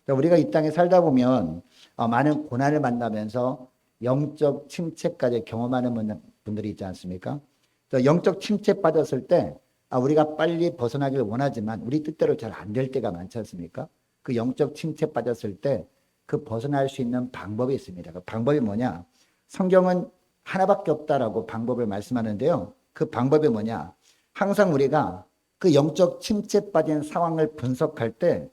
우리가 이 땅에 살다 보면 많은 고난을 만나면서 영적 침체까지 경험하는 분들이 있지 않습니까? 영적 침체 빠졌을 때 우리가 빨리 벗어나길 원하지만 우리 뜻대로 잘 안 될 때가 많지 않습니까? 그 영적 침체 빠졌을 때 그 벗어날 수 있는 방법이 있습니다. 그 방법이 뭐냐? 성경은 하나밖에 없다라고 방법을 말씀하는데요. 그 방법이 뭐냐? 항상 우리가 그 영적 침체 빠진 상황을 분석할 때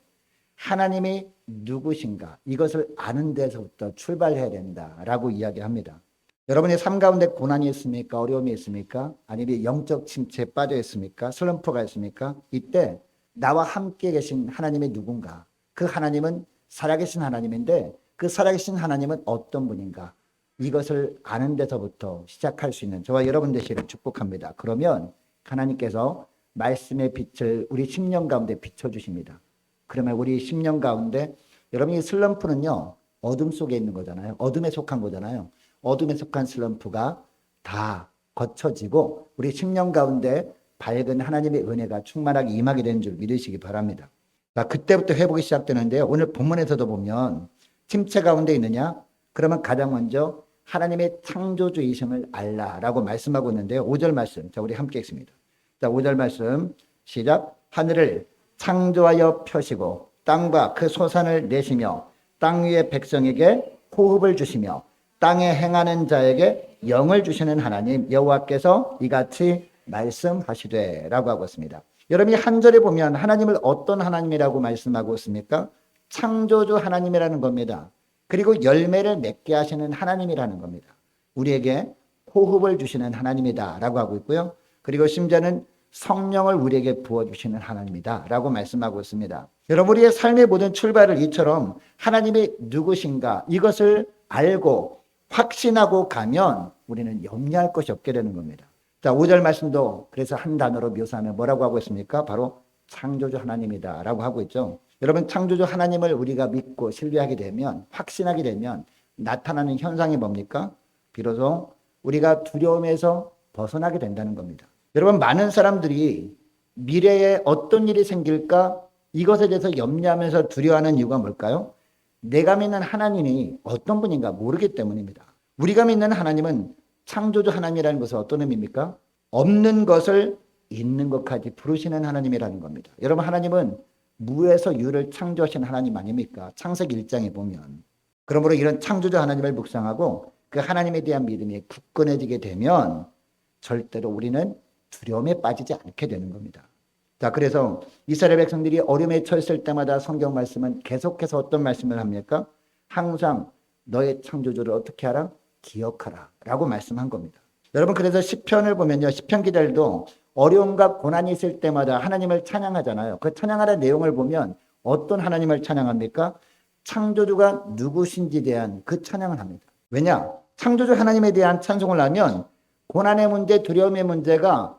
하나님이 누구신가 이것을 아는 데서부터 출발해야 된다라고 이야기합니다. 여러분의 삶 가운데 고난이 있습니까? 어려움이 있습니까? 아니면 영적 침체에 빠져 있습니까? 슬럼프가 있습니까? 이때 나와 함께 계신 하나님이 누군가? 그 하나님은 살아계신 하나님인데 그 살아계신 하나님은 어떤 분인가? 이것을 아는 데서부터 시작할 수 있는 저와 여러분 되시기를 축복합니다. 그러면 하나님께서 말씀의 빛을 우리 심령 가운데 비춰주십니다. 그러면 우리 심령 가운데 여러분 이 슬럼프는요 어둠 속에 있는 거잖아요. 어둠에 속한 거잖아요. 어둠에 속한 슬럼프가 다 거쳐지고 우리 심령 가운데 밝은 하나님의 은혜가 충만하게 임하게 되는 줄 믿으시기 바랍니다. 그때부터 회복이 시작되는데요. 오늘 본문에서도 보면 침체 가운데 있느냐? 그러면 가장 먼저 하나님의 창조주이심을 알라라고 말씀하고 있는데요. 5절 말씀. 자, 우리 함께 읽습니다. 자, 5절 말씀 시작. 하늘을 창조하여 펴시고 땅과 그 소산을 내시며 땅 위의 백성에게 호흡을 주시며 땅에 행하는 자에게 영을 주시는 하나님 여호와께서 이같이 말씀하시되라고 하고 있습니다. 여러분이 한 절에 보면 하나님을 어떤 하나님이라고 말씀하고 있습니까? 창조주 하나님이라는 겁니다. 그리고 열매를 맺게 하시는 하나님이라는 겁니다. 우리에게 호흡을 주시는 하나님이다라고 하고 있고요. 그리고 심지어는 성령을 우리에게 부어주시는 하나님이다 라고 말씀하고 있습니다. 여러분 우리의 삶의 모든 출발을 이처럼 하나님이 누구신가 이것을 알고 확신하고 가면 우리는 염려할 것이 없게 되는 겁니다. 자, 5절 말씀도 그래서 한 단어로 묘사하면 뭐라고 하고 있습니까? 바로 창조주 하나님이다 라고 하고 있죠. 여러분 창조주 하나님을 우리가 믿고 신뢰하게 되면 확신하게 되면 나타나는 현상이 뭡니까? 비로소 우리가 두려움에서 벗어나게 된다는 겁니다. 여러분 많은 사람들이 미래에 어떤 일이 생길까 이것에 대해서 염려하면서 두려워하는 이유가 뭘까요? 내가 믿는 하나님이 어떤 분인가 모르기 때문입니다. 우리가 믿는 하나님은 창조주 하나님이라는 것은 어떤 의미입니까? 없는 것을 있는 것까지 부르시는 하나님이라는 겁니다. 여러분 하나님은 무에서 유를 창조하신 하나님 아닙니까? 창세기 1장에 보면. 그러므로 이런 창조주 하나님을 묵상하고 그 하나님에 대한 믿음이 굳건해지게 되면 절대로 우리는 두려움에 빠지지 않게 되는 겁니다. 자, 그래서 이스라엘 백성들이 어려움에 처했을 때마다 성경 말씀은 계속해서 어떤 말씀을 합니까? 항상 너의 창조주를 어떻게 하라? 기억하라 라고 말씀한 겁니다. 여러분 그래서 시편을 보면요. 시편 기자들도 어려움과 고난이 있을 때마다 하나님을 찬양하잖아요. 그 찬양하는 내용을 보면 어떤 하나님을 찬양합니까? 창조주가 누구신지에 대한 그 찬양을 합니다. 왜냐? 창조주 하나님에 대한 찬송을 하면 고난의 문제, 두려움의 문제가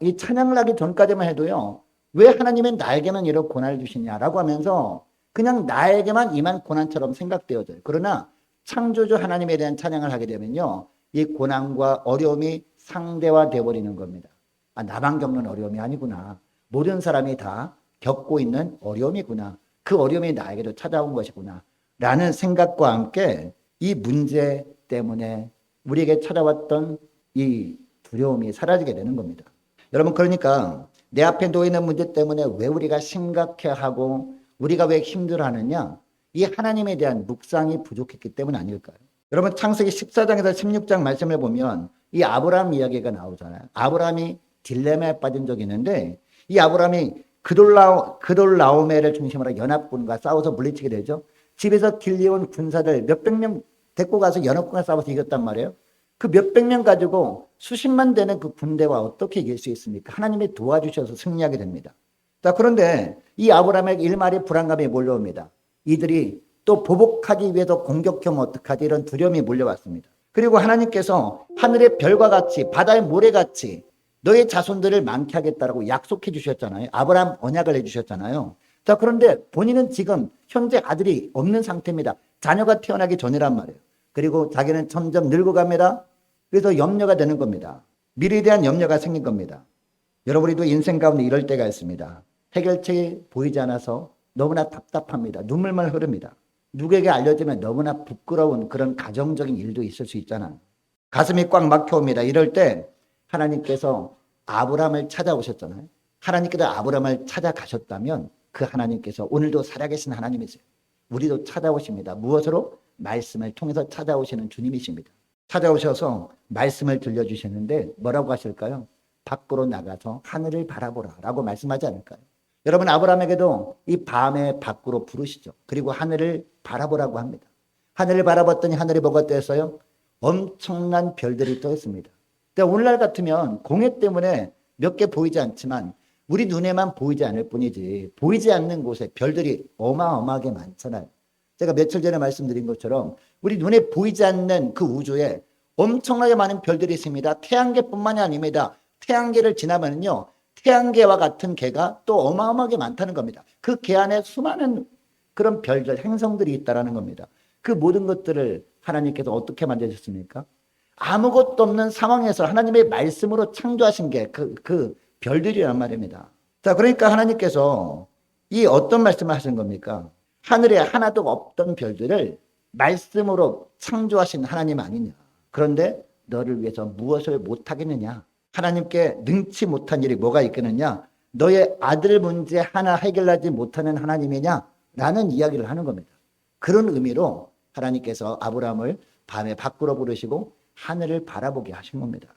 이 찬양을 하기 전까지만 해도요. 왜 하나님은 나에게만 이런 고난을 주시냐라고 하면서 그냥 나에게만 임한 고난처럼 생각되어져요. 그러나 창조주 하나님에 대한 찬양을 하게 되면요. 이 고난과 어려움이 상대화되어 버리는 겁니다. 나만 겪는 어려움이 아니구나. 모든 사람이 다 겪고 있는 어려움이구나. 그 어려움이 나에게도 찾아온 것이구나. 라는 생각과 함께 이 문제 때문에 우리에게 찾아왔던 이 두려움이 사라지게 되는 겁니다. 여러분 그러니까 내 앞에 놓이는 문제 때문에 왜 우리가 심각해하고 우리가 왜 힘들어하느냐? 이 하나님에 대한 묵상이 부족했기 때문 아닐까요? 여러분 창세기 14장에서 16장 말씀을 보면 이 아브라함 이야기가 나오잖아요. 아브라함이 딜레마에 빠진 적이 있는데 이 아브라함이 그돌라오메를 중심으로 연합군과 싸워서 물리치게 되죠. 집에서 길리온 군사들 몇백 명 데리고 가서 연합군과 싸워서 이겼단 말이에요. 그 몇백 명 가지고 수십만 되는 그 군대와 어떻게 이길 수 있습니까? 하나님이 도와주셔서 승리하게 됩니다. 자, 그런데 이 아브라함에게 일말의 불안감이 몰려옵니다. 이들이 또 보복하기 위해서 공격하면 어떡하지? 이런 두려움이 몰려왔습니다. 그리고 하나님께서 하늘의 별과 같이 바다의 모래같이 너의 자손들을 많게 하겠다라고 약속해 주셨잖아요. 아브라함 언약을 해주셨잖아요. 자, 그런데 본인은 지금 현재 아들이 없는 상태입니다. 자녀가 태어나기 전이란 말이에요. 그리고 자기는 점점 늙어갑니다. 그래서 염려가 되는 겁니다. 미래에 대한 염려가 생긴 겁니다. 여러분 우리도 인생 가운데 이럴 때가 있습니다. 해결책이 보이지 않아서 너무나 답답합니다. 눈물만 흐릅니다. 누구에게 알려지면 너무나 부끄러운 그런 가정적인 일도 있을 수 있잖아요. 가슴이 꽉 막혀옵니다. 이럴 때 하나님께서 아브라함을 찾아오셨잖아요. 하나님께서 아브라함을 찾아가셨다면 그 하나님께서 오늘도 살아계신 하나님이세요. 우리도 찾아오십니다. 무엇으로? 말씀을 통해서 찾아오시는 주님이십니다. 찾아오셔서 말씀을 들려주시는데 뭐라고 하실까요? 밖으로 나가서 하늘을 바라보라 라고 말씀하지 않을까요? 여러분, 아브라함에게도 이 밤에 밖으로 부르시죠. 그리고 하늘을 바라보라고 합니다. 하늘을 바라봤더니 하늘이 뭐가 떴어요? 엄청난 별들이 떠있습니다. 오늘날 같으면 공해 때문에 몇 개 보이지 않지만 우리 눈에만 보이지 않을 뿐이지 보이지 않는 곳에 별들이 어마어마하게 많잖아요. 제가 며칠 전에 말씀드린 것처럼 우리 눈에 보이지 않는 그 우주에 엄청나게 많은 별들이 있습니다. 태양계뿐만이 아닙니다. 태양계를 지나면요, 태양계와 같은 계가 또 어마어마하게 많다는 겁니다. 그 계 안에 수많은 그런 별들, 행성들이 있다는 겁니다. 그 모든 것들을 하나님께서 어떻게 만드셨습니까? 아무것도 없는 상황에서 하나님의 말씀으로 창조하신 게 그 별들이란 말입니다. 자, 그러니까 하나님께서 이 어떤 말씀을 하신 겁니까? 하늘에 하나도 없던 별들을 말씀으로 창조하신 하나님 아니냐. 그런데 너를 위해서 무엇을 못하겠느냐. 하나님께 능치 못한 일이 뭐가 있겠느냐. 너의 아들 문제 하나 해결하지 못하는 하나님이냐. 라는 이야기를 하는 겁니다. 그런 의미로 하나님께서 아브라함을 밤에 밖으로 부르시고 하늘을 바라보게 하신 겁니다.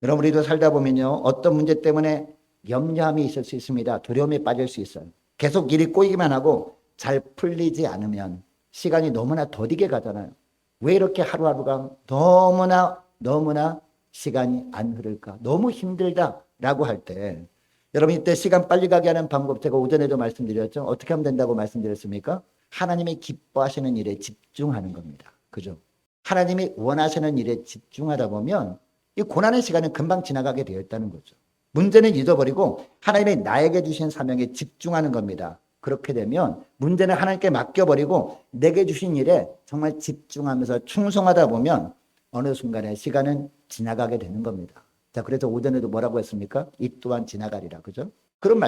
여러분, 우리도 살다 보면요, 어떤 문제 때문에 염려함이 있을 수 있습니다. 두려움에 빠질 수 있어요. 계속 일이 꼬이기만 하고 잘 풀리지 않으면 시간이 너무나 더디게 가잖아요. 왜 이렇게 하루하루가 너무나 시간이 안 흐를까? 너무 힘들다라고 할 때 여러분, 이때 시간 빨리 가게 하는 방법 제가 오전에도 말씀드렸죠. 어떻게 하면 된다고 말씀드렸습니까? 하나님이 기뻐하시는 일에 집중하는 겁니다. 그죠? 하나님이 원하시는 일에 집중하다 보면 이 고난의 시간은 금방 지나가게 되어 있다는 거죠. 문제는 잊어버리고 하나님이 나에게 주신 사명에 집중하는 겁니다. 그렇게 되면 문제는 하나님께 맡겨버리고 내게 주신 일에 정말 집중하면서 충성하다 보면 어느 순간에 시간은 지나가게 되는 겁니다. 자, 그래서 오전에도 뭐라고 했습니까? 이 또한 지나가리라. 그죠? 그런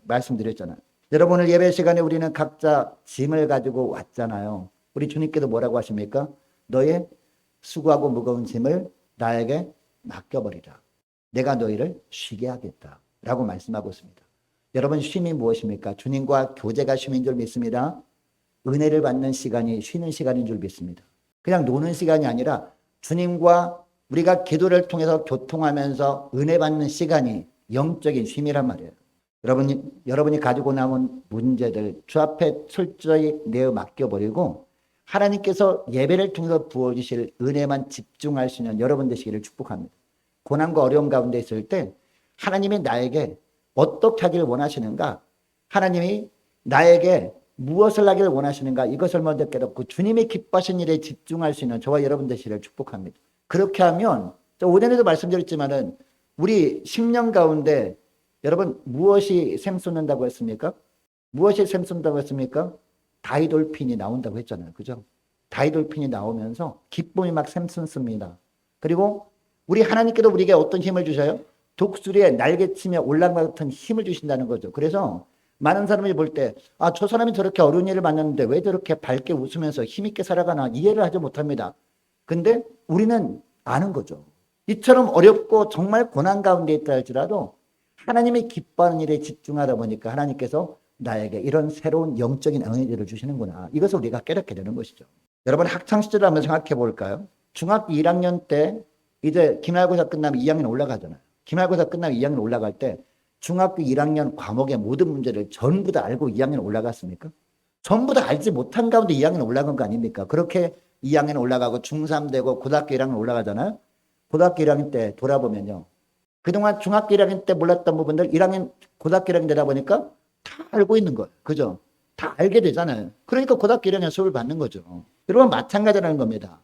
말씀드렸잖아요. 여러분, 오늘 예배 시간에 우리는 각자 짐을 가지고 왔잖아요. 우리 주님께서 뭐라고 하십니까? 너의 수고하고 무거운 짐을 나에게 맡겨버리라. 내가 너희를 쉬게 하겠다. 라고 말씀하고 있습니다. 여러분, 쉼이 무엇입니까? 주님과 교제가 쉼인 줄 믿습니다. 은혜를 받는 시간이 쉬는 시간인 줄 믿습니다. 그냥 노는 시간이 아니라 주님과 우리가 기도를 통해서 교통하면서 은혜 받는 시간이 영적인 쉼이란 말이에요. 여러분이 가지고 남은 문제들 주 앞에 철저히 내어 맡겨버리고 하나님께서 예배를 통해서 부어주실 은혜만 집중할 수 있는 여러분 되시기를 축복합니다. 고난과 어려움 가운데 있을 때 하나님이 나에게 어떻게 하기를 원하시는가? 하나님이 나에게 무엇을 하기를 원하시는가? 이것을 먼저 깨닫고 주님이 기뻐하신 일에 집중할 수 있는 저와 여러분 되시기를 축복합니다. 그렇게 하면 오전에도 말씀드렸지만은 우리 10년 가운데 여러분 무엇이 샘솟는다고 했습니까? 무엇이 샘솟는다고 했습니까? 다이돌핀이 나온다고 했잖아요. 그죠? 다이돌핀이 나오면서 기쁨이 막 샘솟습니다. 그리고 우리 하나님께도 우리에게 어떤 힘을 주셔요? 독수리에 날개치며 올라간 같은 힘을 주신다는 거죠. 그래서 많은 사람들이 볼 때, 저 사람이 저렇게 어려운 일을 만났는데 왜 저렇게 밝게 웃으면서 힘있게 살아가나 이해를 하지 못합니다. 근데 우리는 아는 거죠. 이처럼 어렵고 정말 고난 가운데 있다 할지라도 하나님이 기뻐하는 일에 집중하다 보니까 하나님께서 나에게 이런 새로운 영적인 은혜들을 주시는구나. 이것을 우리가 깨닫게 되는 것이죠. 여러분, 학창시절을 한번 생각해 볼까요? 중학교 1학년 때 이제 기말고사 끝나면 2학년 올라가잖아요. 기말고사 끝나면 2학년 올라갈 때 중학교 1학년 과목의 모든 문제를 전부 다 알고 2학년 올라갔습니까? 전부 다 알지 못한 가운데 2학년 올라간 거 아닙니까? 그렇게 2학년 올라가고 중3 되고 고등학교 1학년 올라가잖아요. 고등학교 1학년 때 돌아보면요. 그동안 중학교 1학년 때 몰랐던 부분들 고등학교 1학년 되다 보니까 다 알고 있는 거예요. 그죠? 다 알게 되잖아요. 그러니까 고등학교 1학년 수업을 받는 거죠. 여러분, 마찬가지라는 겁니다.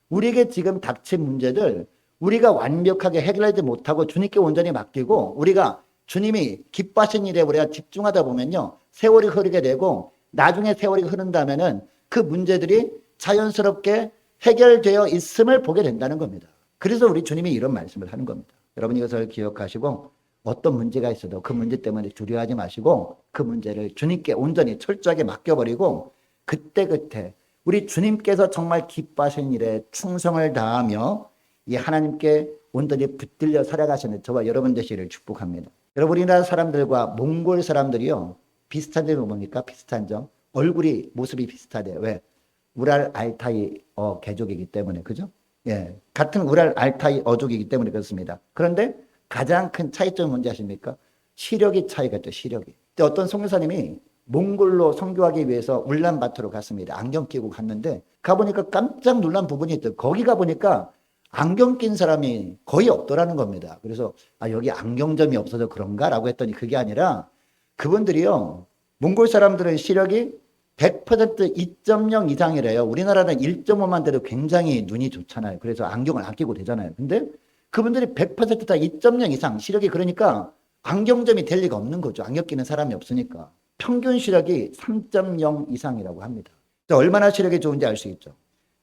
우리에게 지금 닥친 문제들 우리가 완벽하게 해결하지 못하고 주님께 온전히 맡기고 우리가 주님이 기뻐하신 일에 우리가 집중하다 보면요. 세월이 흐르게 되고 나중에 세월이 흐른다면은 그 문제들이 자연스럽게 해결되어 있음을 보게 된다는 겁니다. 그래서 우리 주님이 이런 말씀을 하는 겁니다. 여러분, 이것을 기억하시고 어떤 문제가 있어도 그 문제 때문에 두려워하지 마시고 그 문제를 주님께 온전히 철저하게 맡겨버리고 그때그때 우리 주님께서 정말 기뻐하시는 일에 충성을 다하며 이 하나님께 온전히 붙들려 살아가시는 저와 여러분 되시기를 축복합니다. 여러분 우리나라 사람들과 몽골 사람들이요 비슷한 점이 뭡니까? 비슷한 점. 얼굴이 모습이 비슷하대요. 왜? 우랄 알타이 개족이기 때문에 그죠? 예, 같은 우랄 알타이 어족이기 때문에 그렇습니다. 그런데 가장 큰 차이점은 뭔지 아십니까? 시력이 차이가 있죠. 시력이. 어떤 선교사님이 몽골로 선교하기 위해서 울란바토르로 갔습니다. 안경 끼고 갔는데 가보니까 깜짝 놀란 부분이 있더라고요. 거기 가보니까 안경 낀 사람이 거의 없더라는 겁니다. 그래서 여기 안경점이 없어서 그런가? 라고 했더니 그게 아니라 그분들이요. 몽골 사람들은 시력이 100% 2.0 이상이래요. 우리나라는 1.5만 돼도 굉장히 눈이 좋잖아요. 그래서 안경을 안 끼고 되잖아요. 근데 그분들이 100%다 2.0 이상 시력이 그러니까 안경점이 될 리가 없는 거죠. 안경 끼는 사람이 없으니까. 평균 시력이 3.0 이상이라고 합니다. 얼마나 시력이 좋은지 알 수 있죠.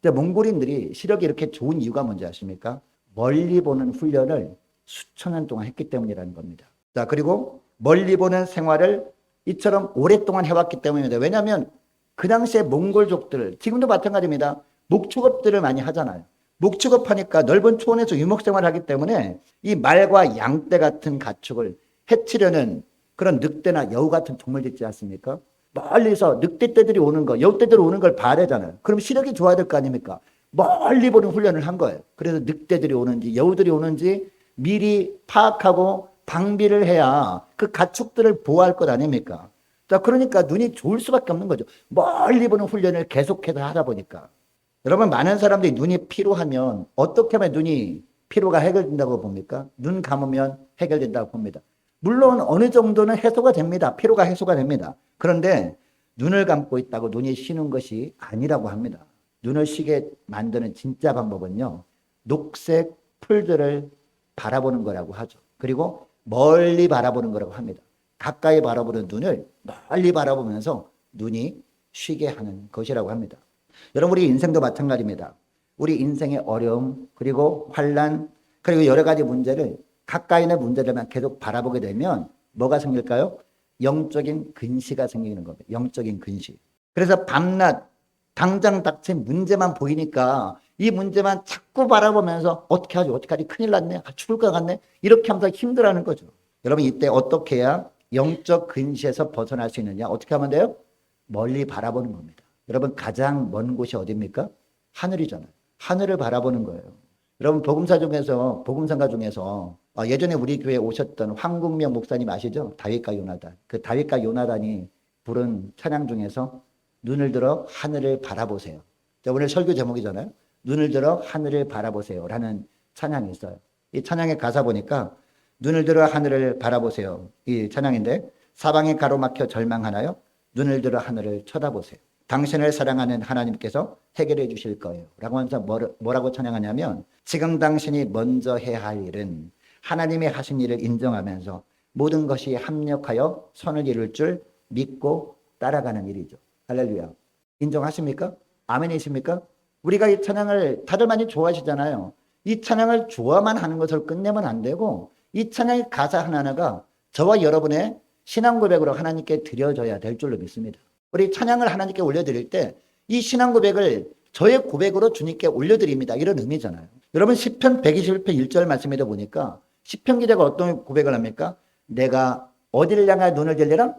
몽골인들이 시력이 이렇게 좋은 이유가 뭔지 아십니까? 멀리 보는 훈련을 수천 년 동안 했기 때문이라는 겁니다. 자, 그리고 멀리 보는 생활을 이처럼 오랫동안 해왔기 때문입니다. 왜냐하면 그 당시에 몽골족들, 지금도 마찬가지입니다. 목축업들을 많이 하잖아요. 목축업하니까 넓은 초원에서 유목생활을 하기 때문에 이 말과 양떼 같은 가축을 해치려는 그런 늑대나 여우 같은 동물들 있지 않습니까? 멀리서 늑대떼들이 오는 거, 여우떼들이 오는 걸 봐야 되잖아요. 그럼 시력이 좋아야 될 거 아닙니까? 멀리 보는 훈련을 한 거예요. 그래서 늑대들이 오는지 여우들이 오는지 미리 파악하고 방비를 해야 그 가축들을 보호할 것 아닙니까? 자, 그러니까 눈이 좋을 수밖에 없는 거죠. 멀리 보는 훈련을 계속해서 하다 보니까. 여러분, 많은 사람들이 눈이 피로하면 어떻게 하면 눈이 피로가 해결된다고 봅니까? 눈 감으면 해결된다고 봅니다. 물론 어느 정도는 해소가 됩니다. 피로가 해소가 됩니다. 그런데 눈을 감고 있다고 눈이 쉬는 것이 아니라고 합니다. 눈을 쉬게 만드는 진짜 방법은요. 녹색 풀들을 바라보는 거라고 하죠. 그리고 멀리 바라보는 거라고 합니다. 가까이 바라보는 눈을 멀리 바라보면서 눈이 쉬게 하는 것이라고 합니다. 여러분, 우리 인생도 마찬가지입니다. 우리 인생의 어려움, 그리고 환난, 그리고 여러 가지 문제를 가까이 있는 문제들만 계속 바라보게 되면 뭐가 생길까요? 영적인 근시가 생기는 겁니다. 영적인 근시. 그래서 밤낮 당장 닥친 문제만 보이니까 이 문제만 자꾸 바라보면서 어떻게 하지? 어떻게 하지? 큰일 났네. 죽을 것 같네. 이렇게 하면서 힘들어하는 거죠. 여러분, 이때 어떻게 해야 영적 근시에서 벗어날 수 있느냐? 어떻게 하면 돼요? 멀리 바라보는 겁니다. 여러분, 가장 먼 곳이 어디입니까? 하늘이잖아요. 하늘을 바라보는 거예요. 여러분, 복음성가 중에서 예전에 우리 교회에 오셨던 황국명 목사님 아시죠? 다윗과 요나단. 그 다윗과 요나단이 부른 찬양 중에서 눈을 들어 하늘을 바라보세요. 오늘 설교 제목이잖아요. 눈을 들어 하늘을 바라보세요. 라는 찬양이 있어요. 이 찬양의 가사 보니까 눈을 들어 하늘을 바라보세요. 이 찬양인데 사방이 가로막혀 절망하나요? 눈을 들어 하늘을 쳐다보세요. 당신을 사랑하는 하나님께서 해결해 주실 거예요. 라고 하면서 뭐라고 찬양하냐면 지금 당신이 먼저 해야 할 일은 하나님이 하신 일을 인정하면서 모든 것이 합력하여 선을 이룰 줄 믿고 따라가는 일이죠. 할렐루야. 인정하십니까? 아멘이십니까? 우리가 이 찬양을 다들 많이 좋아하시잖아요. 이 찬양을 좋아만 하는 것을 끝내면 안 되고 이 찬양의 가사 하나하나가 저와 여러분의 신앙 고백으로 하나님께 드려져야 될 줄로 믿습니다. 우리 찬양을 하나님께 올려드릴 때 이 신앙 고백을 저의 고백으로 주님께 올려드립니다. 이런 의미잖아요. 여러분 시편 121편 1절 말씀에도 보니까 시편 기자가 어떤 고백을 합니까? 내가 어디를 향하여 눈을 돌리라?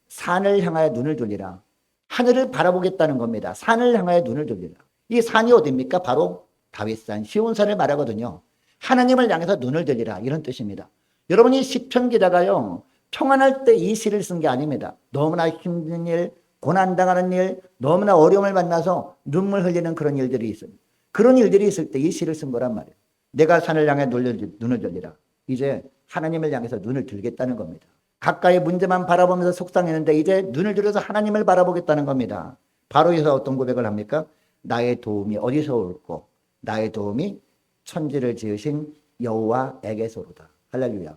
산을 향하여 눈을 돌리라. 하늘을 바라보겠다는 겁니다. 산을 향하여 눈을 돌리라. 이 산이 어디입니까? 바로 다윗산, 시온산을 말하거든요. 하나님을 향해서 눈을 돌리라 이런 뜻입니다. 여러분이 시편 기자가요. 평안할 때 이 시를 쓴 게 아닙니다. 너무나 힘든 일, 고난당하는 일, 너무나 어려움을 만나서 눈물 흘리는 그런 일들이 있어요. 그런 일들이 있을 때 이 시를 쓴 거란 말이에요. 내가 산을 향해 눈을 돌리라. 이제 하나님을 향해서 눈을 들겠다는 겁니다. 가까이 문제만 바라보면서 속상했는데 이제 눈을 들어서 하나님을 바라보겠다는 겁니다. 바로 여기서 어떤 고백을 합니까? 나의 도움이 어디서 올고 나의 도움이 천지를 지으신 여호와에게서 오로다. 할렐루야.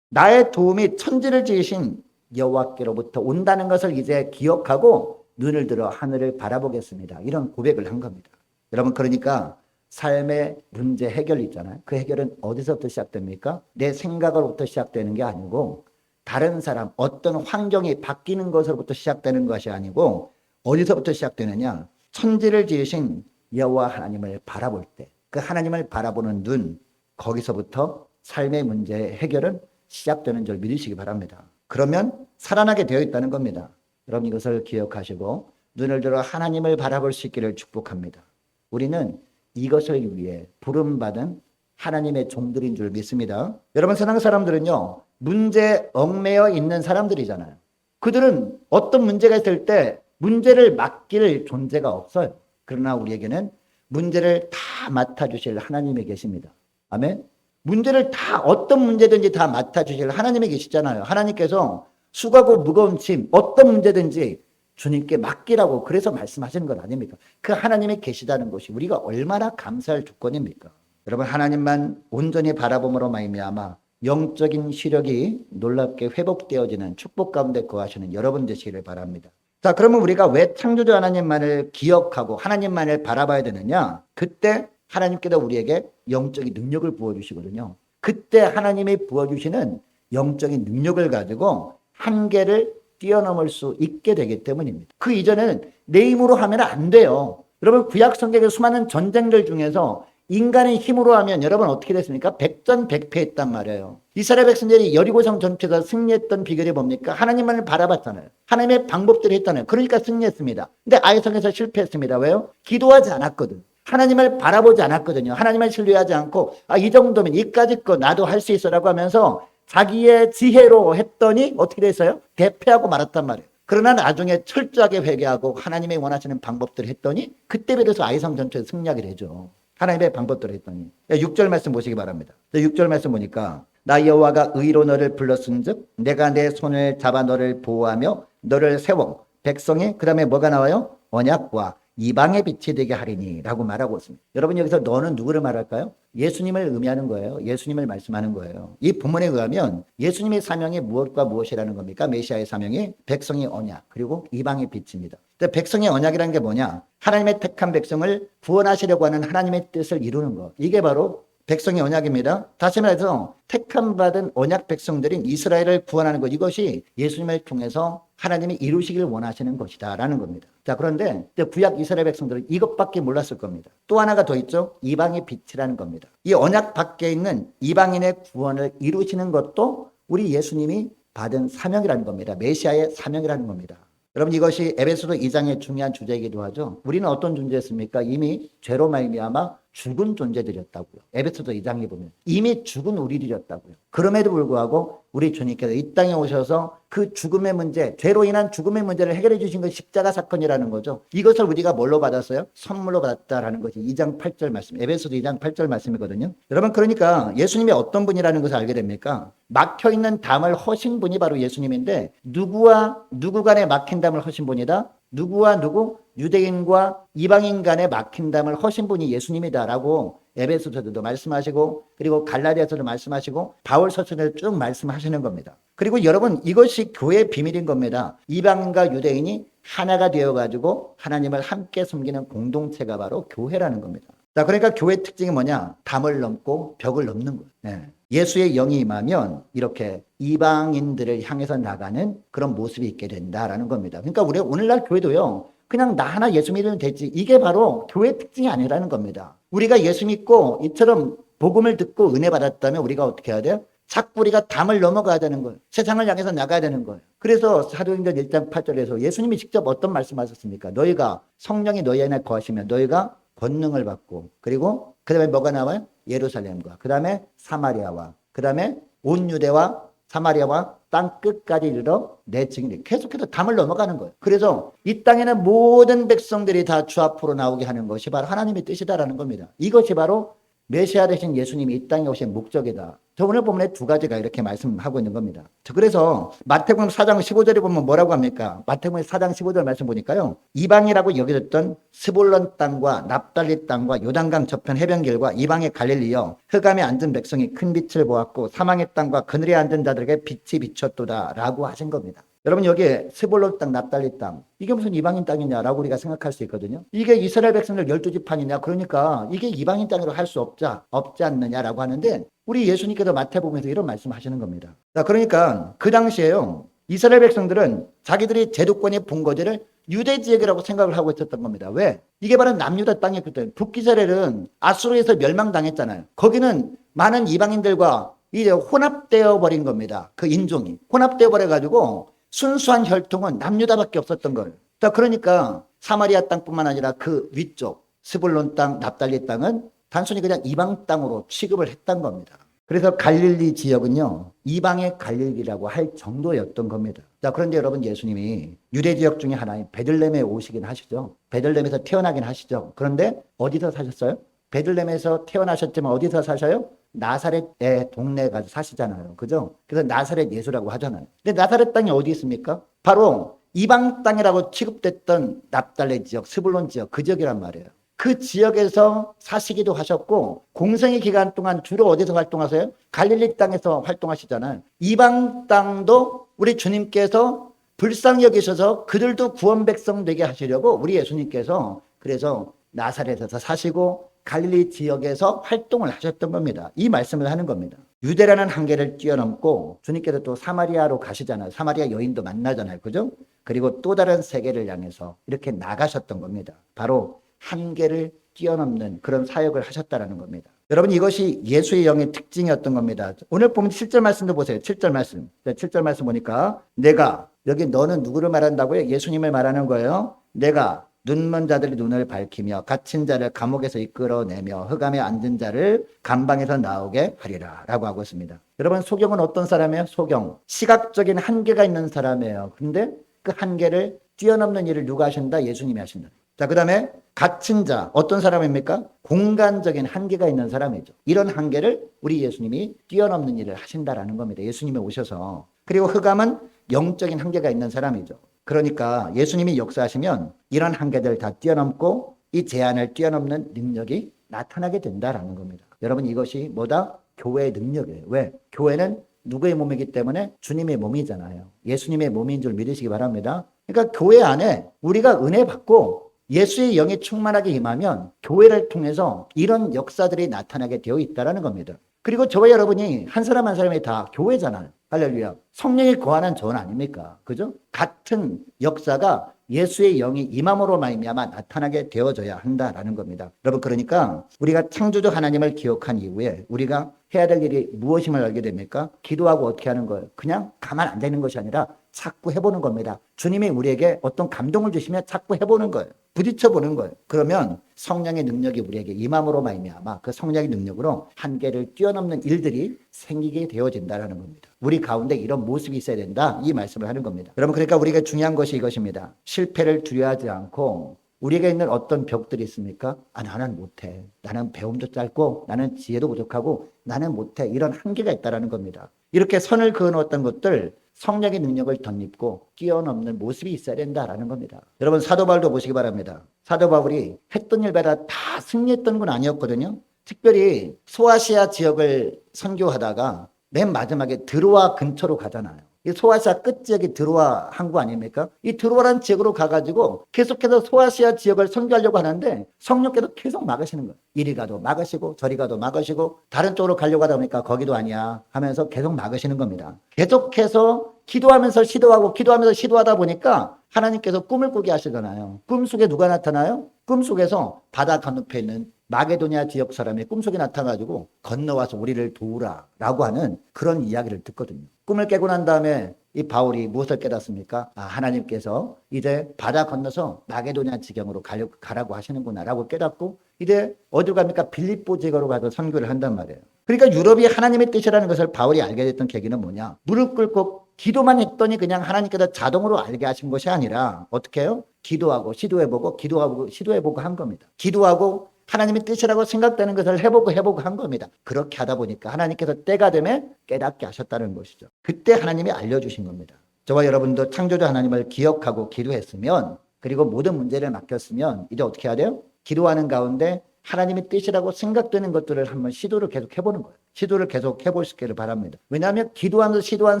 나의 도움이 천지를 지으신 여호와께로부터 온다는 것을 이제 기억하고 눈을 들어 하늘을 바라보겠습니다. 이런 고백을 한 겁니다. 여러분, 그러니까 삶의 문제 해결 있잖아요. 그 해결은 어디서부터 시작됩니까? 내 생각으로부터 시작되는 게 아니고 다른 사람, 어떤 환경이 바뀌는 것으로부터 시작되는 것이 아니고 어디서부터 시작되느냐? 천지를 지으신 여호와 하나님을 바라볼 때 그 하나님을 바라보는 눈, 거기서부터 삶의 문제 해결은 시작되는 줄 믿으시기 바랍니다. 그러면 살아나게 되어 있다는 겁니다. 여러분 이것을 기억하시고 눈을 들어 하나님을 바라볼 수 있기를 축복합니다. 우리는 이것을 위해 부름받은 하나님의 종들인 줄 믿습니다. 여러분 세상 사람들은요, 문제에 얽매여 있는 사람들이잖아요. 그들은 어떤 문제가 있을 때 문제를 맡길 존재가 없어요. 그러나 우리에게는 문제를 다 맡아주실 하나님이 계십니다. 아멘. 문제를 다 어떤 문제든지 다 맡아주실 하나님이 계시잖아요. 하나님께서 수고하고 무거운 짐 어떤 문제든지 주님께 맡기라고 그래서 말씀하시는 건 아닙니까? 그 하나님이 계시다는 것이 우리가 얼마나 감사할 조건입니까? 여러분 하나님만 온전히 바라봄으로 말미암아 영적인 시력이 놀랍게 회복되어지는 축복 가운데 거하시는 여러분 되시기를 바랍니다. 자, 그러면 우리가 왜 창조주 하나님만을 기억하고 하나님만을 바라봐야 되느냐? 그때 하나님께서 우리에게 영적인 능력을 부어주시거든요. 그때 하나님이 부어주시는 영적인 능력을 가지고 한계를 뛰어넘을 수 있게 되기 때문입니다. 그 이전에는 내 힘으로 하면 안 돼요. 여러분 구약 성경의 수많은 전쟁들 중에서 인간의 힘으로 하면 여러분 어떻게 됐습니까? 백전백패했단 말이에요. 이스라엘 백성들이 여리고성 전투에서 승리했던 비결이 뭡니까? 하나님만을 바라봤잖아요. 하나님의 방법대로 했잖아요. 그러니까 승리했습니다. 근데 아이성에서 실패했습니다. 왜요? 기도하지 않았거든. 하나님을 바라보지 않았거든요. 하나님을 신뢰하지 않고 이 정도면 이까짓 거 나도 할 수 있어라고 하면서 자기의 지혜로 했더니 어떻게 됐어요? 대패하고 말았단 말이에요. 그러나 나중에 철저하게 회개하고 하나님이 원하시는 방법들을 했더니 그때 비로소 아이성 전투에서 승리하게 되죠. 하나님의 방법대로 했더니. 6절 말씀 보시기 바랍니다. 6절 말씀 보니까 나 여호와가 의로 너를 불렀은즉 내가 내 손을 잡아 너를 보호하며 너를 세워 백성이 그 다음에 뭐가 나와요? 언약과 이방의 빛이 되게 하리니 라고 말하고 있습니다. 여러분 여기서 너는 누구를 말할까요? 예수님을 의미하는 거예요. 예수님을 말씀하는 거예요. 이 본문에 의하면 예수님의 사명이 무엇과 무엇이라는 겁니까? 메시아의 사명이 백성의 언약 그리고 이방의 빛입니다. 근데 백성의 언약이라는 게 뭐냐? 하나님의 택한 백성을 구원하시려고 하는 하나님의 뜻을 이루는 것. 이게 바로 백성의 언약입니다. 다시 말해서 택함 받은 언약 백성들인 이스라엘을 구원하는 것. 이것이 예수님을 통해서 하나님이 이루시길 원하시는 것이다 라는 겁니다. 자, 그런데 구약 이스라엘 백성들은 이것밖에 몰랐을 겁니다. 또 하나가 더 있죠. 이방의 빛이라는 겁니다. 이 언약 밖에 있는 이방인의 구원을 이루시는 것도 우리 예수님이 받은 사명이라는 겁니다. 메시아의 사명이라는 겁니다. 여러분 이것이 에베소서 2장의 중요한 주제이기도 하죠. 우리는 어떤 존재였습니까? 이미 죄로 말미암아 죽은 존재들이었다고요. 에베소서 2장에 보면 이미 죽은 우리들이었다고요. 그럼에도 불구하고 우리 주님께서 이 땅에 오셔서 그 죽음의 문제, 죄로 인한 죽음의 문제를 해결해 주신 것이 십자가 사건이라는 거죠. 이것을 우리가 뭘로 받았어요? 선물로 받았다라는 것이 2장 8절 말씀, 에베소서 2장 8절 말씀이거든요. 여러분 그러니까 예수님이 어떤 분이라는 것을 알게 됩니까? 막혀있는 담을 허신 분이 바로 예수님인데 누구와 누구 간에 막힌 담을 허신 분이다? 누구와 누구? 유대인과 이방인 간에 막힌 담을 허신 분이 예수님이다라고 에베소서도 말씀하시고 그리고 갈라디아서도 말씀하시고 바울서서도 쭉 말씀하시는 겁니다. 그리고 여러분 이것이 교회의 비밀인 겁니다. 이방인과 유대인이 하나가 되어가지고 하나님을 함께 섬기는 공동체가 바로 교회라는 겁니다. 자, 그러니까 교회의 특징이 뭐냐? 담을 넘고 벽을 넘는 거예요. 네. 예수의 영이 임하면 이렇게 이방인들을 향해서 나가는 그런 모습이 있게 된다라는 겁니다. 그러니까 우리 오늘날 교회도요. 그냥 나 하나 예수 믿으면 되지. 이게 바로 교회의 특징이 아니라는 겁니다. 우리가 예수 믿고 이처럼 복음을 듣고 은혜 받았다면 우리가 어떻게 해야 돼요? 자꾸 우리가 담을 넘어가야 되는 거예요. 세상을 향해서 나가야 되는 거예요. 그래서 사도행전 1장 8절에서 예수님이 직접 어떤 말씀하셨습니까? 너희가 성령이 너희 안에 거하시면 너희가 권능을 받고 그리고 그 다음에 뭐가 나와요? 예루살렘과 그 다음에 사마리아와 그 다음에 온 유대와 사마리아와 땅 끝까지 이르러 내 증인이 계속해서 담을 넘어가는 거예요. 그래서 이 땅에는 모든 백성들이 다 주 앞으로 나오게 하는 것이 바로 하나님의 뜻이다라는 겁니다. 이것이 바로 메시아 되신 예수님이 이 땅에 오신 목적이다. 저 오늘 본문에 두 가지가 이렇게 말씀하고 있는 겁니다. 그래서 마태복음 4장 15절에 보면 뭐라고 합니까? 마태복음 4장 15절 말씀 보니까요. 이방이라고 여겨졌던 스불론 땅과 납달리 땅과 요단강 저편 해변길과 이방의 갈릴리여 흑암에 앉은 백성이 큰 빛을 보았고 사망의 땅과 그늘에 앉은 자들에게 빛이 비쳤도다 라고 하신 겁니다. 여러분 여기에 스불론 땅, 납달리 땅 이게 무슨 이방인 땅이냐라고 우리가 생각할 수 있거든요. 이게 이스라엘 백성들 12지파이냐 그러니까 이게 이방인 땅으로 할 수 없지 않느냐라고 하는데 우리 예수님께서 마태복음에서 이런 말씀하시는 겁니다. 자, 그러니까 그 당시에요. 이스라엘 백성들은 자기들이 제도권의 본거지를 유대 지역이라고 생각을 하고 있었던 겁니다. 왜? 이게 바로 남유다 땅이었기 때문에 북이스라엘은 아수르에서 멸망당했잖아요. 거기는 많은 이방인들과 이제 혼합되어 버린 겁니다. 그 인종이 혼합되어 버려 가지고 순수한 혈통은 남유다밖에 없었던 거예요. 자, 그러니까 사마리아 땅뿐만 아니라 그 위쪽 스불론 땅, 납달리 땅은 단순히 그냥 이방 땅으로 취급을 했던 겁니다. 그래서 갈릴리 지역은요, 이방의 갈릴리라고 할 정도였던 겁니다. 자, 그런데 여러분 예수님이 유대 지역 중에 하나인 베들레헴에 오시긴 하시죠. 베들레헴에서 태어나긴 하시죠. 그런데 어디서 사셨어요? 베들레헴에서 태어나셨지만 어디서 사셔요? 나사렛의 동네에 가서 사시잖아요. 그죠? 그래서 나사렛 예수라고 하잖아요. 근데 나사렛 땅이 어디 있습니까? 바로 이방 땅이라고 취급됐던 납달리 지역, 스불론 지역, 그 지역이란 말이에요. 그 지역에서 사시기도 하셨고 공생의 기간 동안 주로 어디서 활동하세요? 갈릴리 땅에서 활동하시잖아요. 이방 땅도 우리 주님께서 불쌍히 여기셔서 그들도 구원 백성 되게 하시려고 우리 예수님께서 그래서 나사렛에서 사시고 갈릴리 지역에서 활동을 하셨던 겁니다. 이 말씀을 하는 겁니다. 유대라는 한계를 뛰어넘고 주님께서 또 사마리아로 가시잖아요. 사마리아 여인도 만나잖아요. 그죠? 그리고 또 다른 세계를 향해서 이렇게 나가셨던 겁니다. 바로 한계를 뛰어넘는 그런 사역을 하셨다라는 겁니다. 여러분 이것이 예수의 영의 특징이었던 겁니다. 오늘 보면 7절 말씀도 보세요. 7절 말씀. 7절 말씀 보니까 내가 여기 너는 누구를 말한다고요? 예수님을 말하는 거예요. 내가 눈먼 자들의 눈을 밝히며 갇힌 자를 감옥에서 이끌어내며 흑암에 앉은 자를 감방에서 나오게 하리라 라고 하고 있습니다. 여러분 소경은 어떤 사람이에요? 소경. 시각적인 한계가 있는 사람이에요. 근데 그 한계를 뛰어넘는 일을 누가 하신다? 예수님이 하신다. 자, 그 다음에 갇힌 자 어떤 사람입니까? 공간적인 한계가 있는 사람이죠. 이런 한계를 우리 예수님이 뛰어넘는 일을 하신다라는 겁니다. 예수님이 오셔서. 그리고 흑암은 영적인 한계가 있는 사람이죠. 그러니까 예수님이 역사하시면 이런 한계들 다 뛰어넘고 이 제한을 뛰어넘는 능력이 나타나게 된다라는 겁니다. 여러분 이것이 뭐다? 교회의 능력이에요. 왜? 교회는 누구의 몸이기 때문에 주님의 몸이잖아요. 예수님의 몸인 줄 믿으시기 바랍니다. 그러니까 교회 안에 우리가 은혜 받고 예수의 영이 충만하게 임하면 교회를 통해서 이런 역사들이 나타나게 되어 있다는 겁니다. 그리고 저와 여러분이 한 사람 한 사람이 다 교회잖아요. 할렐루야. 성령이 거하는 전 아닙니까? 그죠? 같은 역사가 예수의 영이 임함으로 말미암아 나타나게 되어져야 한다라는 겁니다. 여러분 그러니까 우리가 창조주 하나님을 기억한 이후에 우리가 해야 될 일이 무엇임을 알게 됩니까? 기도하고 어떻게 하는 거예요? 그냥 가만 안 되는 것이 아니라 자꾸 해보는 겁니다. 주님이 우리에게 어떤 감동을 주시면 자꾸 해보는 거예요. 부딪혀보는 거예요. 그러면 성령의 능력이 우리에게 임함으로 말미암아 그 성령의 능력으로 한계를 뛰어넘는 일들이 생기게 되어진다는 겁니다. 우리 가운데 이런 모습이 있어야 된다. 이 말씀을 하는 겁니다. 여러분 그러니까 우리가 중요한 것이 이것입니다. 실패를 두려워하지 않고 우리에게 있는 어떤 벽들이 있습니까? 나는 못해. 나는 배움도 짧고 나는 지혜도 부족하고 나는 못해. 이런 한계가 있다는 겁니다. 이렇게 선을 그어놓았던 것들 성령의 능력을 덧입고 뛰어넘는 모습이 있어야 된다라는 겁니다. 여러분 사도 바울도 보시기 바랍니다. 사도 바울이 했던 일마다 다 승리했던 건 아니었거든요. 특별히 소아시아 지역을 선교하다가 맨 마지막에 드로아 근처로 가잖아요. 이 소아시아 끝 지역이 드로아 항구 아닙니까? 이 드로아라는 지역으로 가가지고 계속해서 소아시아 지역을 선교하려고 하는데 성령께서 계속 막으시는 거예요. 이리 가도 막으시고 저리 가도 막으시고 다른 쪽으로 가려고 하다 보니까 거기도 아니야 하면서 계속 막으시는 겁니다. 계속해서 기도하면서 시도하고 기도하면서 시도하다 보니까 하나님께서 꿈을 꾸게 하시잖아요. 꿈속에 누가 나타나요? 꿈속에서 바다 건너편에 있는 마게도냐 지역 사람이 꿈속에 나타나가지고 건너와서 우리를 도우라라고 하는 그런 이야기를 듣거든요. 꿈을 깨고 난 다음에 이 바울이 무엇을 깨닫습니까? 하나님께서 이제 바다 건너서 마게도냐 지경으로 가라고 하시는구나라고 깨닫고 이제 어디로 갑니까? 빌립보 지역으로 가서 선교를 한단 말이에요. 그러니까 유럽이 하나님의 뜻이라는 것을 바울이 알게 됐던 계기는 뭐냐? 무릎 꿇고 기도만 했더니 그냥 하나님께서 자동으로 알게 하신 것이 아니라 어떻게 해요? 기도하고 시도해보고 기도하고 시도해보고 한 겁니다. 기도하고 하나님의 뜻이라고 생각되는 것을 해보고 한 겁니다. 그렇게 하다 보니까 하나님께서 때가 되면 깨닫게 하셨다는 것이죠. 그때 하나님이 알려주신 겁니다. 저와 여러분도 창조주 하나님을 기억하고 기도했으면 그리고 모든 문제를 맡겼으면 이제 어떻게 해야 돼요? 기도하는 가운데 하나님의 뜻이라고 생각되는 것들을 한번 시도를 계속 해보는 거예요. 시도를 계속 해볼 수 있기를 바랍니다. 왜냐하면 기도하면서 시도한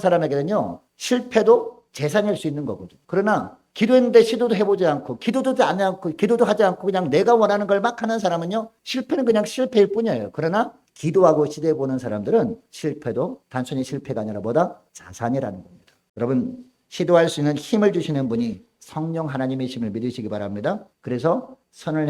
사람에게는요 실패도 재산일 수 있는 거거든. 그러나 기도했는데 시도도 해보지 않고 기도도 안 하고 기도도 하지 않고 그냥 내가 원하는 걸 막 하는 사람은요, 실패는 그냥 실패일 뿐이에요. 그러나 기도하고 시도해보는 사람들은 실패도 단순히 실패가 아니라 뭐다? 자산이라는 겁니다. 여러분, 시도할 수 있는 힘을 주시는 분이 성령 하나님이심을 믿으시기 바랍니다. 그래서 선을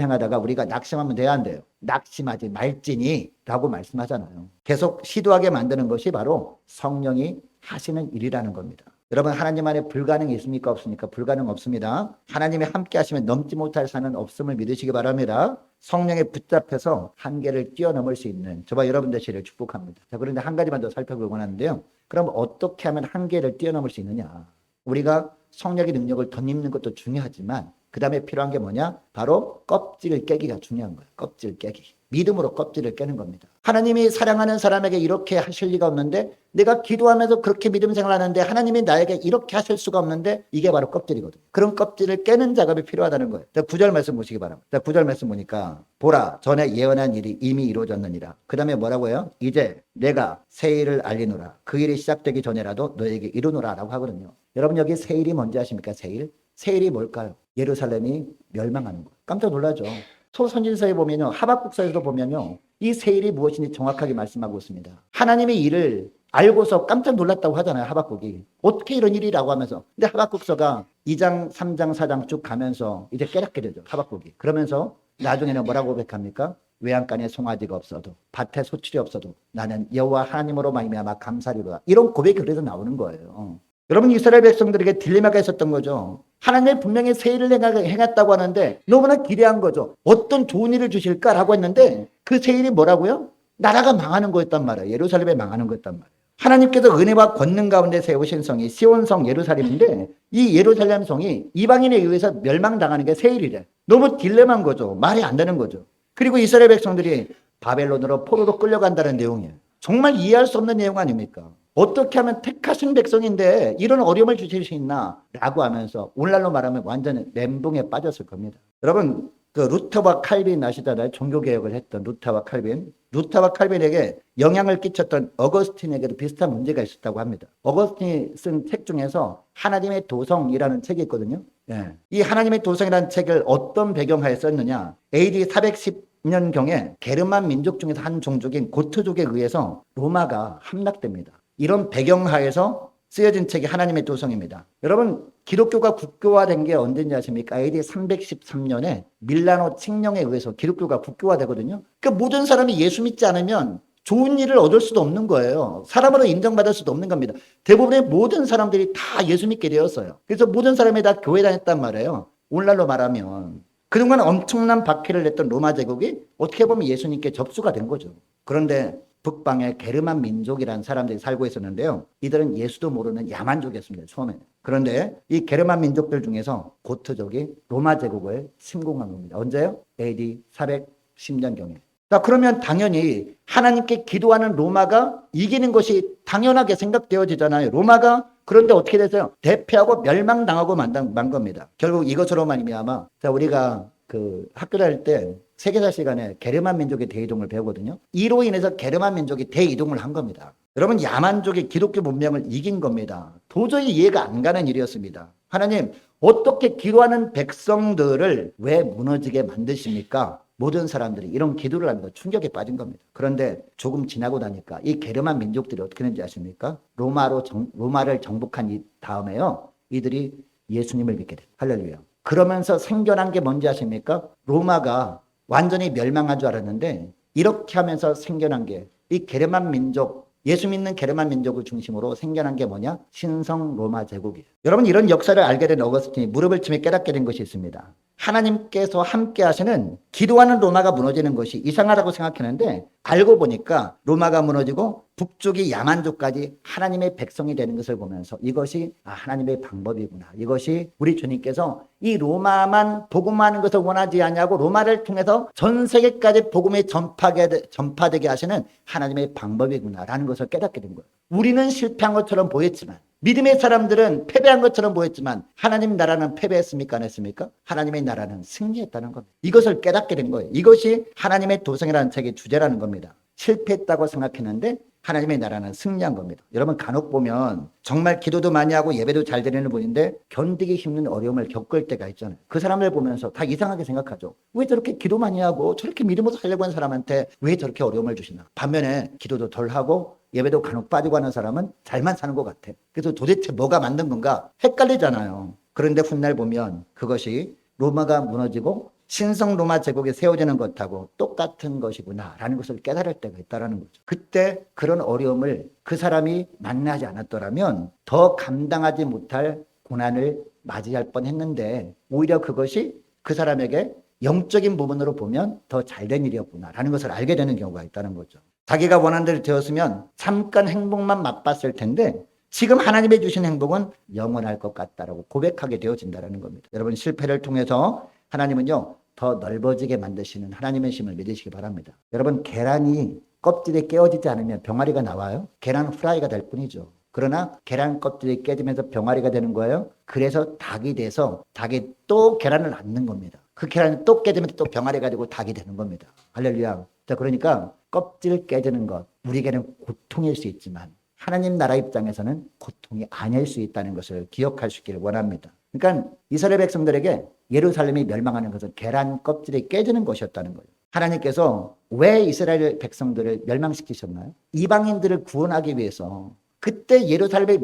행하다가 우리가 낙심하면 돼야 안 돼요. 낙심하지 말지니 라고 말씀하잖아요. 계속 시도하게 만드는 것이 바로 성령이 하시는 일이라는 겁니다. 여러분, 하나님 안에 불가능이 있습니까? 없습니까? 불가능 없습니다. 하나님이 함께 하시면 넘지 못할 산은 없음을 믿으시기 바랍니다. 성령에 붙잡혀서 한계를 뛰어넘을 수 있는 저와 여러분 되시기를 축복합니다. 자, 그런데 한 가지만 더 살펴보고 하는데요. 그럼 어떻게 하면 한계를 뛰어넘을 수 있느냐? 우리가 성령의 능력을 덧입는 것도 중요하지만 그 다음에 필요한 게 뭐냐? 바로 껍질을 깨기가 중요한 거예요. 껍질 깨기. 믿음으로 껍질을 깨는 겁니다. 하나님이 사랑하는 사람에게 이렇게 하실 리가 없는데, 내가 기도하면서 그렇게 믿음 생활하는데 하나님이 나에게 이렇게 하실 수가 없는데, 이게 바로 껍질이거든요. 그런 껍질을 깨는 작업이 필요하다는 거예요. 9절 말씀 보시기 바랍니다. 9절 말씀 보니까 보라, 전에 예언한 일이 이미 이루어졌느니라. 그 다음에 뭐라고 해요? 이제 내가 새 일을 알리노라. 그 일이 시작되기 전에라도 너에게 이루노라 라고 하거든요. 여러분, 여기 새 일이 뭔지 아십니까? 새 일? 새 일이 뭘까요? 예루살렘이 멸망하는 거예요. 깜짝 놀라죠. 소선진서에 보면요, 하박국서에도 보면요, 이 새 일이 무엇인지 정확하게 말씀하고 있습니다. 하나님의 일을 알고서 깜짝 놀랐다고 하잖아요, 하박국이. 어떻게 이런 일이라고 하면서. 근데 하박국서가 2장, 3장, 4장 쭉 가면서 이제 깨닫게 되죠, 하박국이. 그러면서 나중에는 뭐라고 고백합니까? 외양간에 송아지가 없어도, 밭에 소출이 없어도 나는 여호와 하나님으로 말미암아 감사리로다. 이런 고백이 그래서 나오는 거예요. 여러분, 이스라엘 백성들에게 딜레마가 있었던 거죠. 하나님이 분명히 새 일을 행했다고 하는데 너무나 기대한 거죠. 어떤 좋은 일을 주실까라고 했는데 그 새 일이 뭐라고요? 나라가 망하는 거였단 말이에요. 예루살렘이 망하는 거였단 말이에요. 하나님께서 은혜와 권능 가운데 세우신 성이 시온성 예루살렘인데, 이 예루살렘 성이 이방인에 의해서 멸망당하는 게 새 일이래. 너무 딜레마인 거죠. 말이 안 되는 거죠. 그리고 이스라엘 백성들이 바벨론으로 포로로 끌려간다는 내용이에요. 정말 이해할 수 없는 내용 아닙니까? 어떻게 하면 택하신 백성인데 이런 어려움을 주실 수 있나? 라고 하면서 오늘날로 말하면 완전히 멘붕에 빠졌을 겁니다. 여러분, 그 루터와 칼빈 아시잖아요. 종교개혁을 했던 루터와 칼빈. 루터와 칼빈에게 영향을 끼쳤던 어거스틴에게도 비슷한 문제가 있었다고 합니다. 어거스틴이 쓴 책 중에서 하나님의 도성이라는 책이 있거든요. 예. 이 하나님의 도성이라는 책을 어떤 배경하에 썼느냐? AD 410년경에 게르만 민족 중에서 한 종족인 고트족에 의해서 로마가 함락됩니다. 이런 배경하에서 쓰여진 책이 하나님의 도성입니다. 여러분, 기독교가 국교화된 게 언제인지 아십니까? AD 313년에 밀라노 칙령에 의해서 기독교가 국교화되거든요. 그러니까 모든 사람이 예수 믿지 않으면 좋은 일을 얻을 수도 없는 거예요. 사람으로 인정받을 수도 없는 겁니다. 대부분의 모든 사람들이 다 예수 믿게 되었어요. 그래서 모든 사람이 다 교회 다녔단 말이에요. 오늘날로 말하면 그동안 엄청난 박해를 냈던 로마 제국이 어떻게 보면 예수님께 접수가 된 거죠. 그런데 북방에 게르만 민족이라는 사람들이 살고 있었는데요. 이들은 예수도 모르는 야만족이었습니다, 처음에는. 그런데 이 게르만 민족들 중에서 고트족이 로마 제국을 침공한 겁니다. 언제요? AD 410년경에. 자, 그러면 당연히 하나님께 기도하는 로마가 이기는 것이 당연하게 생각되어지잖아요. 로마가. 그런데 어떻게 됐어요? 대패하고 멸망당하고 만 겁니다. 결국 이것으로 말미암아, 자, 우리가 그 학교 다닐 때 세계사 시간에 게르만 민족의 대이동을 배우거든요. 이로 인해서 게르만 민족이 대이동을 한 겁니다. 여러분, 야만족이 기독교 문명을 이긴 겁니다. 도저히 이해가 안 가는 일이었습니다. 하나님, 어떻게 기도하는 백성들을 왜 무너지게 만드십니까? 모든 사람들이 이런 기도를 하면서 충격에 빠진 겁니다. 그런데 조금 지나고 나니까 이 게르만 민족들이 어떻게 되는지 아십니까? 로마를 정복한 다음에요, 이들이 예수님을 믿게 돼요. 할렐루야. 그러면서 생겨난 게 뭔지 아십니까? 로마가 완전히 멸망한 줄 알았는데 이렇게 하면서 생겨난 게 이 게르만 민족, 예수 믿는 게르만 민족을 중심으로 생겨난 게 뭐냐? 신성 로마 제국이에요. 여러분, 이런 역사를 알게 된 어거스틴이 무릎을 치며 깨닫게 된 것이 있습니다. 하나님께서 함께 하시는, 기도하는 로마가 무너지는 것이 이상하다고 생각했는데 알고 보니까 로마가 무너지고 북쪽이 야만족까지 하나님의 백성이 되는 것을 보면서 이것이 하나님의 방법이구나. 이것이 우리 주님께서 이 로마만 복음하는 것을 원하지 않냐고 로마를 통해서 전 세계까지 복음이 전파되게 하시는 하나님의 방법이구나라는 것을 깨닫게 된 거예요. 우리는 실패한 것처럼 보였지만, 믿음의 사람들은 패배한 것처럼 보였지만 하나님 나라는 패배했습니까? 안 했습니까? 하나님의 나라는 승리했다는 겁니다. 이것을 깨닫게 된 거예요. 이것이 하나님의 도성이라는 책의 주제라는 겁니다. 실패했다고 생각했는데 하나님의 나라는 승리한 겁니다. 여러분 간혹 보면 정말 기도도 많이 하고 예배도 잘 드리는 분인데 견디기 힘든 어려움을 겪을 때가 있잖아요. 그 사람을 보면서 다 이상하게 생각하죠. 왜 저렇게 기도 많이 하고 저렇게 믿음으로 살려고 하는 사람한테 왜 저렇게 어려움을 주시나. 반면에 기도도 덜 하고 예배도 간혹 빠지고 하는 사람은 잘만 사는 것 같아. 그래서 도대체 뭐가 만든 건가 헷갈리잖아요. 그런데 훗날 보면 그것이 로마가 무너지고 신성 로마 제국이 세워지는 것하고 똑같은 것이구나라는 것을 깨달을 때가 있다는 거죠. 그때 그런 어려움을 그 사람이 만나지 않았더라면 더 감당하지 못할 고난을 맞이할 뻔했는데 오히려 그것이 그 사람에게 영적인 부분으로 보면 더 잘된 일이었구나라는 것을 알게 되는 경우가 있다는 거죠. 자기가 원하는 대로 되었으면 잠깐 행복만 맛봤을 텐데 지금 하나님이 주신 행복은 영원할 것 같다라고 고백하게 되어진다는 겁니다. 여러분 실패를 통해서 하나님은요 더 넓어지게 만드시는 하나님의 힘을 믿으시기 바랍니다. 여러분 계란이 껍질이 깨어지지 않으면 병아리가 나와요? 계란 후라이가 될 뿐이죠. 그러나 계란 껍질이 깨지면서 병아리가 되는 거예요. 그래서 닭이 돼서 닭이 또 계란을 낳는 겁니다. 그 계란이 또 깨지면서 또 병아리가 되고 닭이 되는 겁니다. 할렐루야. 자, 그러니까 껍질 깨지는 것 우리에게는 고통일 수 있지만 하나님 나라 입장에서는 고통이 아닐 수 있다는 것을 기억할 수 있기를 원합니다. 그러니까 이스라엘 백성들에게 예루살렘이 멸망하는 것은 계란 껍질이 깨지는 것이었다는 거예요. 하나님께서 왜 이스라엘 백성들을 멸망시키셨나요? 이방인들을 구원하기 위해서. 그때 예루살렘이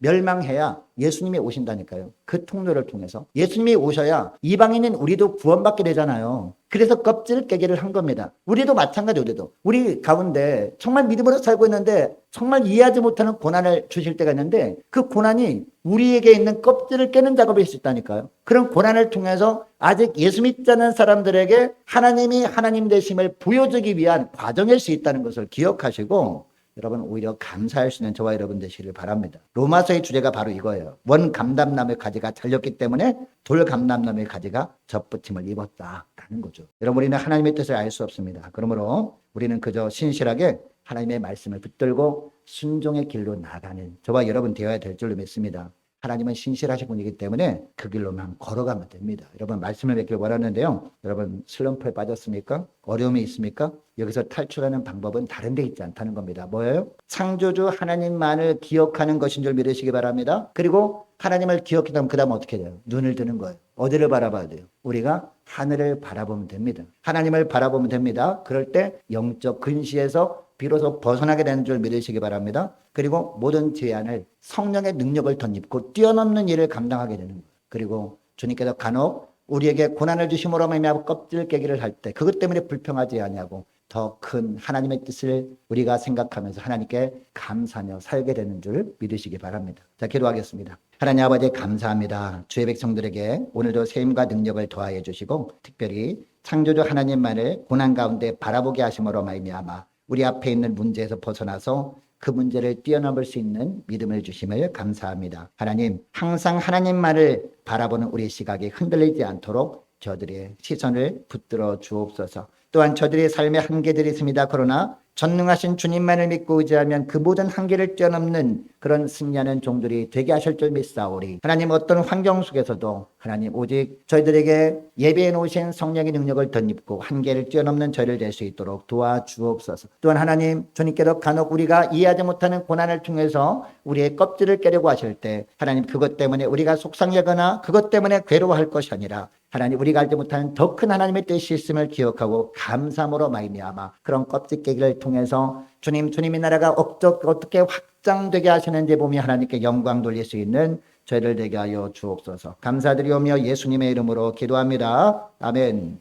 멸망해야 예수님이 오신다니까요. 그 통로를 통해서 예수님이 오셔야 이방인인 우리도 구원받게 되잖아요. 그래서 껍질 깨기를 한 겁니다. 우리도 마찬가지. 우리 가운데 정말 믿음으로 살고 있는데 정말 이해하지 못하는 고난을 주실 때가 있는데 그 고난이 우리에게 있는 껍질을 깨는 작업일 수 있다니까요. 그런 고난을 통해서 아직 예수 믿지 않는 사람들에게 하나님이 하나님 되심을 보여주기 위한 과정일 수 있다는 것을 기억하시고 여러분 오히려 감사할 수 있는 저와 여러분 되시기를 바랍니다. 로마서의 주제가 바로 이거예요. 원 감람나무의 가지가 잘렸기 때문에 돌 감람나무의 가지가 접붙임을 입었다라는 거죠. 여러분 우리는 하나님의 뜻을 알 수 없습니다. 그러므로 우리는 그저 신실하게 하나님의 말씀을 붙들고 순종의 길로 나가는 저와 여러분 되어야 될 줄로 믿습니다. 하나님은 신실하신 분이기 때문에 그 길로만 걸어가면 됩니다. 여러분 말씀을 맺길 원하는데요. 여러분 슬럼프에 빠졌습니까? 어려움이 있습니까? 여기서 탈출하는 방법은 다른 데 있지 않다는 겁니다. 뭐예요? 창조주 하나님만을 기억하는 것인 줄 믿으시기 바랍니다. 그리고 하나님을 기억하면 그 다음 어떻게 돼요? 눈을 드는 거예요. 어디를 바라봐야 돼요? 우리가 하늘을 바라보면 됩니다. 하나님을 바라보면 됩니다. 그럴 때 영적 근시에서 비로소 벗어나게 되는 줄 믿으시기 바랍니다. 그리고 모든 제한을 성령의 능력을 덧입고 뛰어넘는 일을 감당하게 되는 거예요. 그리고 주님께서 간혹 우리에게 고난을 주심으로 말미암아 껍질 깨기를 할 때 그것 때문에 불평하지 아니하고 더 큰 하나님의 뜻을 우리가 생각하면서 하나님께 감사하며 살게 되는 줄 믿으시기 바랍니다. 자, 기도하겠습니다. 하나님 아버지 감사합니다. 주의 백성들에게 오늘도 세임과 능력을 더하여 주시고 특별히 창조주 하나님만을 고난 가운데 바라보게 하심으로 말미암아 우리 앞에 있는 문제에서 벗어나서 그 문제를 뛰어넘을 수 있는 믿음을 주심을 감사합니다. 하나님, 항상 하나님만을 바라보는 우리 시각이 흔들리지 않도록 저들의 시선을 붙들어 주옵소서. 또한 저들의 삶의 한계들이 있습니다. 그러나 전능하신 주님만을 믿고 의지하면 그 모든 한계를 뛰어넘는 그런 승리하는 종들이 되게 하실 줄 믿사오리. 하나님 어떤 환경 속에서도 하나님 오직 저희들에게 예배해 놓으신 성령의 능력을 덧입고 한계를 뛰어넘는 저희를 될 수 있도록 도와주옵소서. 또한 하나님 주님께서 간혹 우리가 이해하지 못하는 고난을 통해서 우리의 껍질을 깨려고 하실 때 하나님 그것 때문에 우리가 속상하거나 그것 때문에 괴로워할 것이 아니라 하나님 우리가 알지 못하는 더 큰 하나님의 뜻이 있음을 기억하고 감사함으로 말미암아 그런 껍질 깨기를 통해서 주님의 나라가 어떻게 확장되게 하시는지 보며 하나님께 영광 돌릴 수 있는 저희를 되게 하여 주옵소서. 감사드리오며 예수님의 이름으로 기도합니다. 아멘.